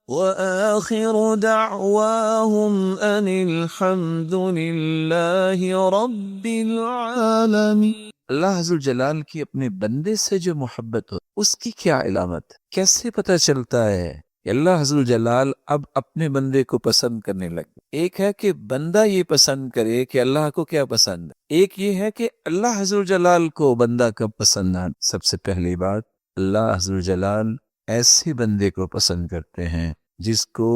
وآخر دعواهم أن الحمد لله رب العالمين۔ اللہ عز جلال کی اپنے بندے سے جو محبت ہو اس کی کیا علامت، کیسے پتہ چلتا ہے کہ اللہ عز جلال اب اپنے بندے کو پسند کرنے لگے؟ ایک ہے کہ بندہ یہ پسند کرے کہ اللہ کو کیا پسند ہے، ایک یہ ہے کہ اللہ عز جلال کو بندہ کب پسند آ۔ سب سے پہلی بات، اللہ عز جلال ایسے بندے کو پسند کرتے ہیں جس کو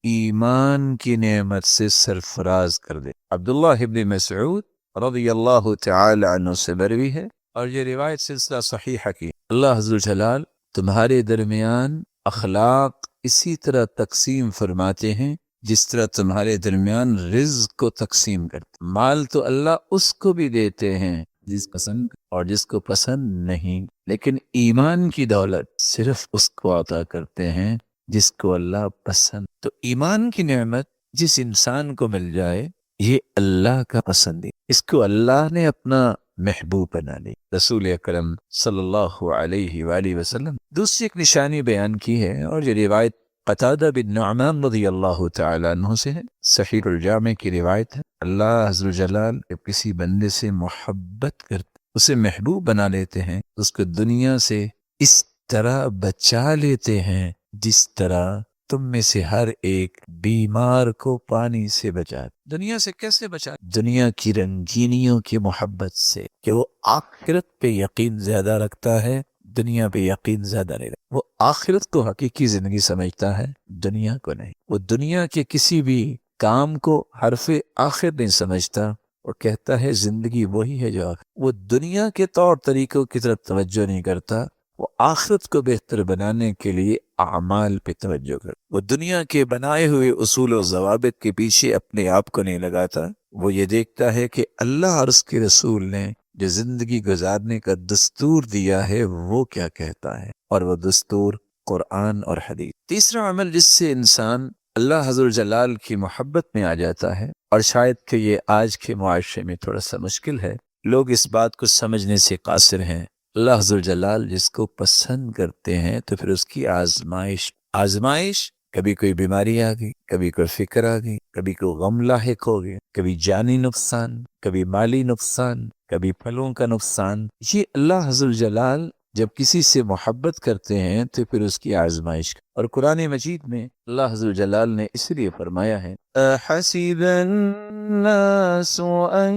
ایمان کی نعمت سے سرفراز کر دے۔ عبداللہ ابن مسعود رضی اللہ تعالی عنہ سے مروی ہے، اور یہ روایت سلسلہ صحیحہ کی، اللہ عز و جلال تمہارے درمیان اخلاق اسی طرح تقسیم فرماتے ہیں جس طرح تمہارے درمیان رزق کو تقسیم کرتے۔ مال تو اللہ اس کو بھی دیتے ہیں جس پسند اور جس کو پسند نہیں، لیکن ایمان کی دولت صرف اس کو عطا کرتے ہیں جس کو اللہ پسند۔ تو ایمان کی نعمت جس انسان کو مل جائے یہ اللہ کا پسند ہے، اس کو اللہ نے اپنا محبوب بنا لی۔ رسول اکرم صلی اللہ علیہ وآلہ وسلم دوسری ایک نشانی بیان کی ہے، اور یہ روایت قتادہ بن نعمان رضی اللہ تعالی عنہ سے ہے، صحیح الجامع کی روایت ہے۔ اللہ عز و جلال جب کسی بندے سے محبت کرتے، اسے محبوب بنا لیتے ہیں، اس کو دنیا سے اس طرح بچا لیتے ہیں جس طرح تم میں سے ہر ایک بیمار کو پانی سے بچا۔ دنیا سے کیسے بچا؟ دنیا کی رنگینیوں کی محبت سے، کہ وہ آخرت پہ یقین زیادہ رکھتا ہے، دنیا پہ یقین زیادہ نہیں رکھتا۔ وہ آخرت کو حقیقی زندگی سمجھتا ہے، دنیا کو نہیں۔ وہ دنیا کے کسی بھی کام کو حرف آخر نہیں سمجھتا، اور کہتا ہے زندگی وہی ہے جو آخر۔ وہ دنیا کے طور طریقوں کی طرف توجہ نہیں کرتا، وہ آخرت کو بہتر بنانے کے لیے اعمال پہ توجہ کرتا۔ وہ دنیا کے بنائے ہوئے اصول و ضوابط کے پیچھے اپنے آپ کو نہیں لگاتا، وہ یہ دیکھتا ہے کہ اللہ اور اس کے رسول نے جو زندگی گزارنے کا دستور دیا ہے وہ کیا کہتا ہے، اور وہ دستور قرآن اور حدیث۔ تیسرا عمل جس سے انسان اللہ حضر جلال کی محبت میں آ جاتا ہے، اور شاید کہ یہ آج کے معاشرے میں تھوڑا سا مشکل ہے، لوگ اس بات کو سمجھنے سے قاصر ہیں، اللہ عز و جلال جس کو پسند کرتے ہیں تو پھر اس کی آزمائش کبھی کوئی بیماری آ گئی، کبھی کوئی فکر آ گئی، کبھی کوئی غم لاحق ہو گیا، کبھی جانی نقصان، کبھی مالی نقصان، کبھی پھلوں کا نقصان۔ یہ اللہ عز و جلال جب کسی سے محبت کرتے ہیں تو پھر اس کی آزمائش۔ اور قرآن مجید میں اللہ عز و جلال نے اس لیے فرمایا ہے احسب الناس ان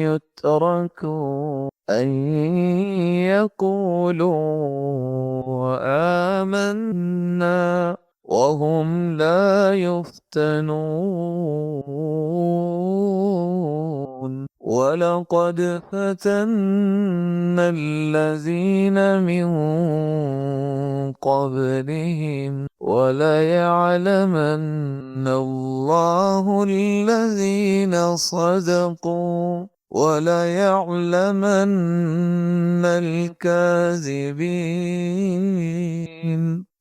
يتركوا ان يقولوا آمنا وهم لا يفتنون وَلَقَدْ فَتَنَّا الَّذِينَ مِن قَبْلِهِمْ وَلَيَعْلَمَنَّ اللَّهُ الَّذِينَ صَدَقُوا وَلَيَعْلَمَنَّ الْكَاذِبِينَ۔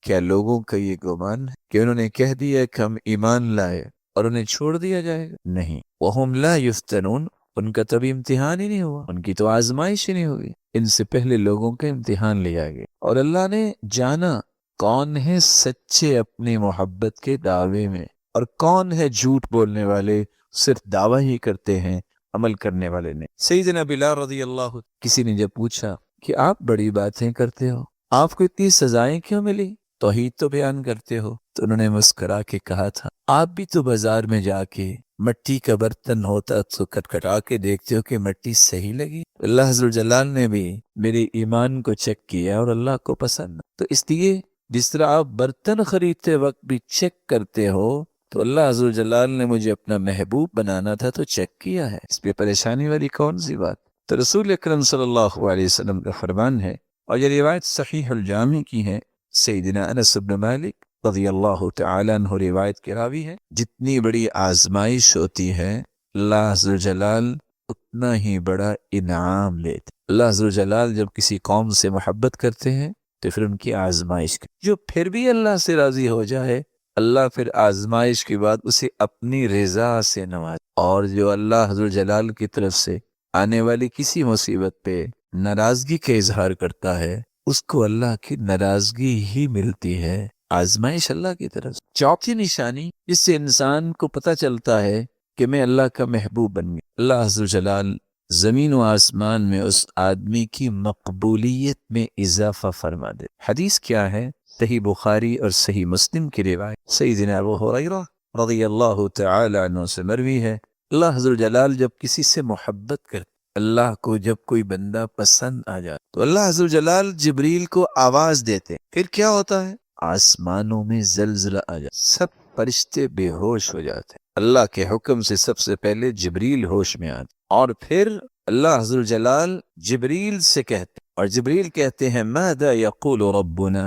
کیا لوگوں کا یہ گمان ہے کہ انہوں نے کہہ دیا کہ ہم ایمان لائے اور انہیں چھوڑ دیا جائے گا؟ نہیں، وَهُمْ لَا يُفْتَنُونَ، ان کا تبھی امتحان ہی نہیں ہوا، ان کی تو آزمائش ہی نہیں ہوئی۔ ان سے پہلے لوگوں کا امتحان لیا گیا، اور اللہ نے جانا کون ہے سچے اپنی محبت کے دعوے میں، اور کون ہے جھوٹ بولنے والے، صرف دعویٰ ہی کرتے ہیں، عمل کرنے والے نہیں۔ سیدنا بلال رضی اللہ، کسی نے جب پوچھا کہ آپ بڑی باتیں کرتے ہو، آپ کو اتنی سزائیں کیوں ملی، توحید تو بیان کرتے ہو، تو انہوں نے مسکرا کے کہا تھا آپ بھی تو بازار میں جا کے مٹی کا برتن ہوتا تو کٹکھٹا کے دیکھتے ہو کہ مٹی صحیح لگی۔ اللہ عز و جلال نے بھی میرے ایمان کو چیک کیا اور اللہ کو پسند، تو اس لیے جس طرح آپ برتن خریدتے وقت بھی چیک کرتے ہو، تو اللہ عز و جلال نے مجھے اپنا محبوب بنانا تھا تو چیک کیا ہے، اس پہ پریشانی والی کون سی بات؟ تو رسول اکرم صلی اللہ علیہ وسلم کا فرمان ہے، اور یہ روایت صحیح الجامع کی ہے، سیدنا انس بن مالک رضی اللہ تعالیٰ عنہ روایت کے راوی ہے، جتنی بڑی آزمائش ہوتی ہے اللہ عز و جلال اتنا ہی بڑا انعام لیتے۔ اللہ عز و جلال جب کسی قوم سے محبت کرتے ہیں تو پھر ان کی آزمائش جو پھر بھی اللہ سے راضی ہو جائے، اللہ پھر آزمائش کے بعد اسے اپنی رضا سے نواز، اور جو اللہ عز و جلال کی طرف سے آنے والی کسی مصیبت پہ ناراضگی کا اظہار کرتا ہے اس کو اللہ کی ناراضگی ہی ملتی ہے، آزمائش اللہ کی طرف سے۔ چوتھی نشانی جس سے انسان کو پتہ چلتا ہے کہ میں اللہ کا محبوب بن گیا، اللہ عز و جلال زمین و آسمان میں اس آدمی کی مقبولیت میں اضافہ فرما دے۔ حدیث کیا ہے؟ صحیح بخاری اور صحیح مسلم کی روایت سیدنا ابو ہریرہ رضی اللہ تعالی عنہ سے مروی ہے، اللہ عز و جلال جب کسی سے محبت کرتے، اللہ کو جب کوئی بندہ پسند آ جاتا تو اللہ عز و جلال جبریل کو آواز دیتے، پھر کیا ہوتا ہے؟ آسمانوں میں زلزلہ آ جاتا، سب فرشتے بے ہوش ہو جاتے، اللہ کے حکم سے سب سے پہلے جبریل ہوش میں آتے، اور پھر اللہ عز و جلال جبریل سے کہتے، اور جبریل کہتے ہیں ماذا یقول ربنا،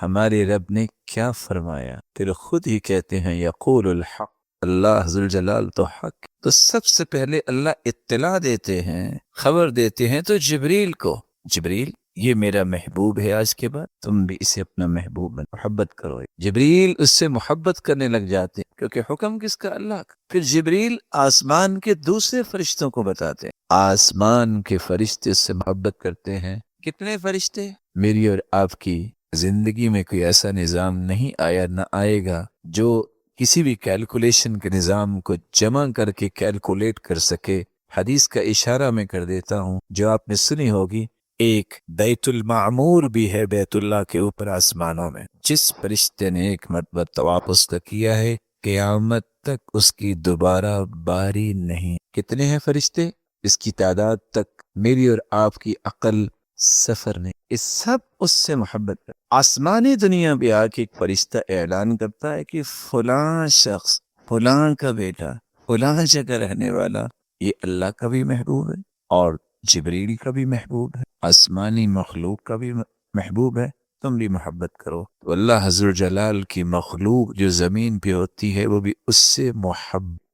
ہمارے رب نے کیا فرمایا؟ پھر خود ہی کہتے ہیں یقول الحق، اللہ عز و جلال تو حق۔ تو سب سے پہلے اللہ اطلاع دیتے ہیں، خبر دیتے ہیں تو جبریل کو، جبریل یہ میرا محبوب ہے، آج کے بعد تم بھی اسے اپنا محبوب بن، محبت کرو۔ جبریل اس سے محبت کرنے لگ جاتے ہیں، کیونکہ حکم کس کا؟ اللہ کا۔ پھر جبریل آسمان کے دوسرے فرشتوں کو بتاتے ہیں، آسمان کے فرشتے اس سے محبت کرتے ہیں۔ کتنے فرشتے؟ میری اور آپ کی زندگی میں کوئی ایسا نظام نہیں آیا، نہ آئے گا جو کسی بھی کیلکولیشن کے نظام کو جمع کر کے کیلکولیٹ کر سکے۔ حدیث کا اشارہ میں کر دیتا ہوں جو آپ نے سنی ہوگی، ایک بیت المعمور بھی ہے بیت اللہ کے اوپر آسمانوں میں، جس فرشتے نے ایک مرتبہ طواف اس کا کیا ہے قیامت تک اس کی دوبارہ باری نہیں۔ کتنے ہیں فرشتے؟ اس کی تعداد تک میری اور آپ کی عقل سفر نہیں۔ اس سب اس سے محبت کر، آسمانی دنیا بھی آ کے ایک فرشتہ اعلان کرتا ہے کہ فلاں شخص، فلاں کا بیٹا، فلاں جگہ رہنے والا، یہ اللہ کا بھی محبوب ہے اور جبریل کا بھی محبوب ہے، آسمانی مخلوق کا بھی محبوب ہے، تم بھی محبت کرو۔ تو اللہ حضر جلال کی مخلوق جو زمین پہ ہوتی ہے وہ بھی اس سے محبت